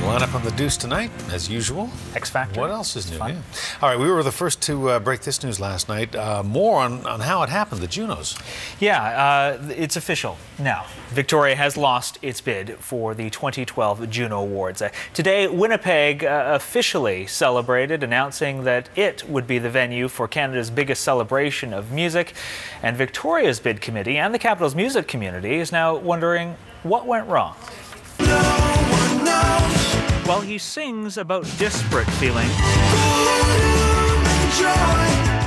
Lineup on the Deuce tonight, as usual. X Factor. What else is new? Yeah. All right, we were the first to break this news last night. More on how it happened, the Junos. Yeah, it's official now. Victoria has lost its bid for the 2012 Juno Awards. Today, Winnipeg officially celebrated, announcing that it would be the venue for Canada's biggest celebration of music. And Victoria's bid committee and the capital's music community is now wondering what went wrong. While he sings about disparate feeling,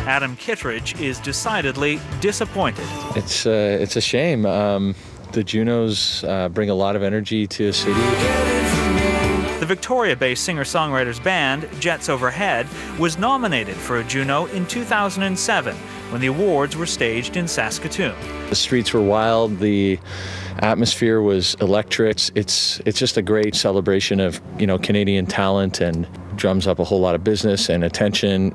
Adam Kittredge is decidedly disappointed. It's a shame. The Junos bring a lot of energy to a city. The Victoria-based singer-songwriters band, Jets Overhead, was nominated for a Juno in 2007 when the awards were staged in Saskatoon. The streets were wild, the atmosphere was electric. It's just a great celebration of, Canadian talent, and drums up a whole lot of business and attention,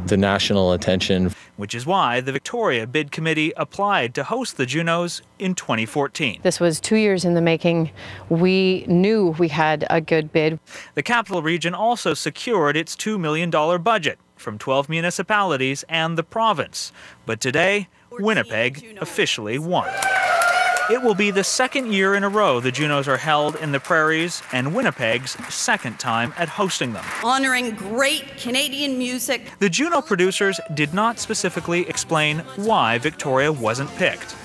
the national attention. Which is why the Victoria Bid Committee applied to host the Junos in 2014. This was 2 years in the making. We knew we had a good bid. The Capital Region also secured its $2 million budget from 12 municipalities and the province. But today, Winnipeg officially won. It will be the second year in a row the Junos are held in the prairies, and Winnipeg's second time at hosting them. Honoring great Canadian music. The Juno producers did not specifically explain why Victoria wasn't picked.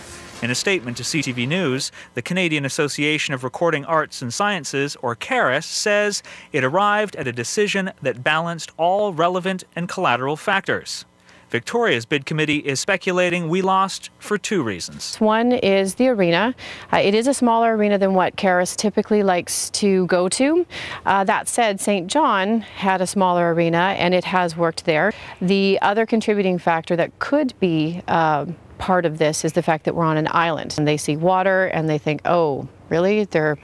In a statement to CTV News, the Canadian Association of Recording Arts and Sciences, or CARAS, says it arrived at a decision that balanced all relevant and collateral factors. Victoria's bid committee is speculating we lost for two reasons. One is the arena. It is a smaller arena than what Caras typically likes to go to. That said, St. John had a smaller arena and it has worked there. The other contributing factor that could be part of this is the fact that we're on an island, and they see water and they think, oh, really? They're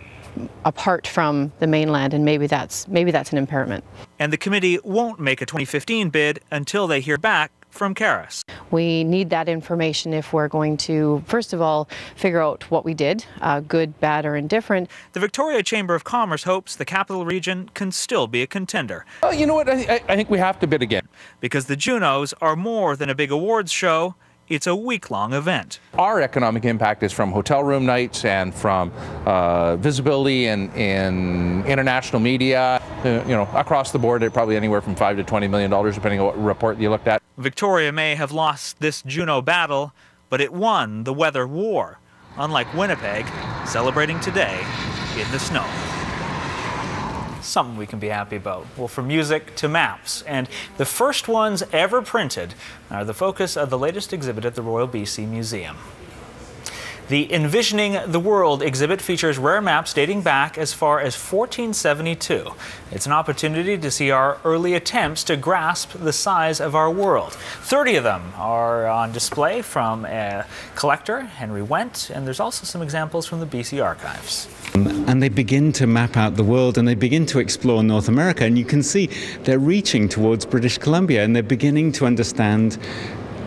apart from the mainland, and maybe that's an impairment. And the committee won't make a 2015 bid until they hear back from Caras. We need that information if we're going to, first of all, figure out what we did, good, bad, or indifferent. The Victoria Chamber of Commerce hopes the Capital Region can still be a contender. Well, you know what? I think we have to bid again. Because the Junos are more than a big awards show. It's a week-long event. Our economic impact is from hotel room nights and from visibility in international media. Across the board, probably anywhere from $5 to $20 million, depending on what report you looked at. Victoria may have lost this Juno battle, but it won the weather war, unlike Winnipeg, celebrating today in the snow. Something we can be happy about. Well, from music to maps. And the first ones ever printed are the focus of the latest exhibit at the Royal BC Museum. The Envisioning the World exhibit features rare maps dating back as far as 1472. It's an opportunity to see our early attempts to grasp the size of our world. 30 of them are on display from a collector, Henry Went, and there's also some examples from the BC archives. And they begin to map out the world, and they begin to explore North America, and you can see they're reaching towards British Columbia, and they're beginning to understand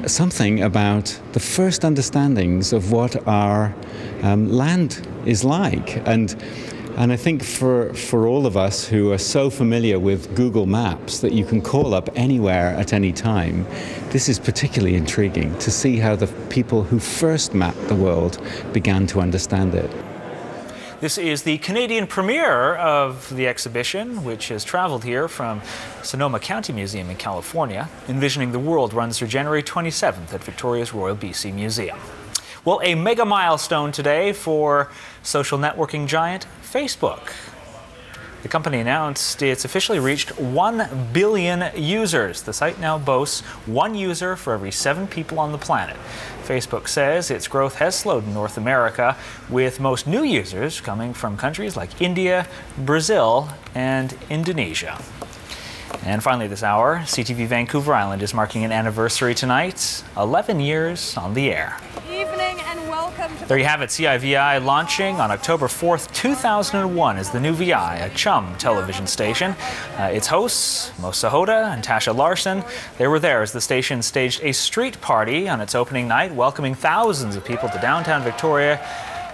something about the first understandings of what our land is like. And I think for all of us who are so familiar with Google Maps that you can call up anywhere at any time, this is particularly intriguing to see how the people who first mapped the world began to understand it. This is the Canadian premiere of the exhibition, which has traveled here from Sonoma County Museum in California. Envisioning the World runs through January 27th at Victoria's Royal BC Museum. Well, a mega milestone today for social networking giant Facebook. The company announced it's officially reached 1 billion users. The site now boasts 1 user for every 7 people on the planet. Facebook says its growth has slowed in North America, with most new users coming from countries like India, Brazil, and Indonesia. And finally this hour, CTV Vancouver Island is marking an anniversary tonight, 11 years on the air. Evening and welcome to... There you have it, CIVI launching on October 4th, 2001 as the new VI, a chum television station. Its hosts, Mo Sahota and Tasha Larson, they were there as the station staged a street party on its opening night, welcoming thousands of people to downtown Victoria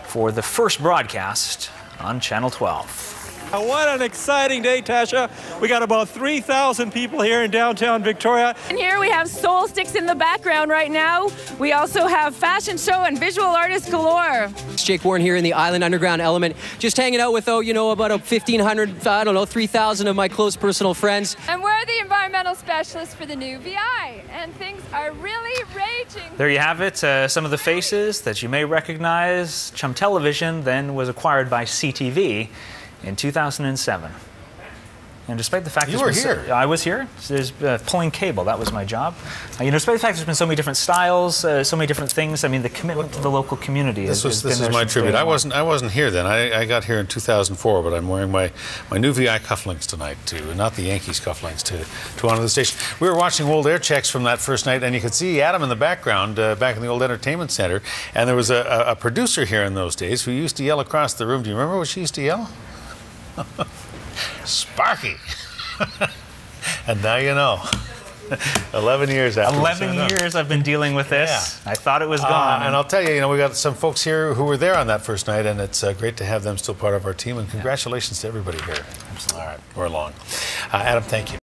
for the first broadcast on Channel 12. What an exciting day, Tasha. We got about 3,000 people here in downtown Victoria. And here we have soul sticks in the background right now. We also have fashion show and visual artists galore. It's Jake Warren here in the Island Underground Element, just hanging out with, about 1,500, 3,000 of my close personal friends. And we're the environmental specialists for the new VI, and things are really raging. There you have it, some of the faces that you may recognize. Chum Television then was acquired by CTV in 2007. And despite the fact you were here, I was here. There's pulling cable. That was my job. Despite the fact there's been so many different styles, so many different things. I mean, the commitment to the local community. This is my tribute. I wasn't here then. I got here in 2004, but I'm wearing my new VI cufflinks tonight too, not the Yankees cufflinks to honor the station. We were watching old air checks from that first night, and you could see Adam in the background back in the old entertainment center. And there was a producer here in those days who used to yell across the room. Do you remember what she used to yell? Sparky. And now you know. 11 years after. 11 years I've been dealing with this. Yeah. I thought it was gone. And I'll tell you, we got some folks here who were there on that first night, and it's great to have them still part of our team. And congratulations to everybody here. Absolutely. All right, we're along. Adam, thank you.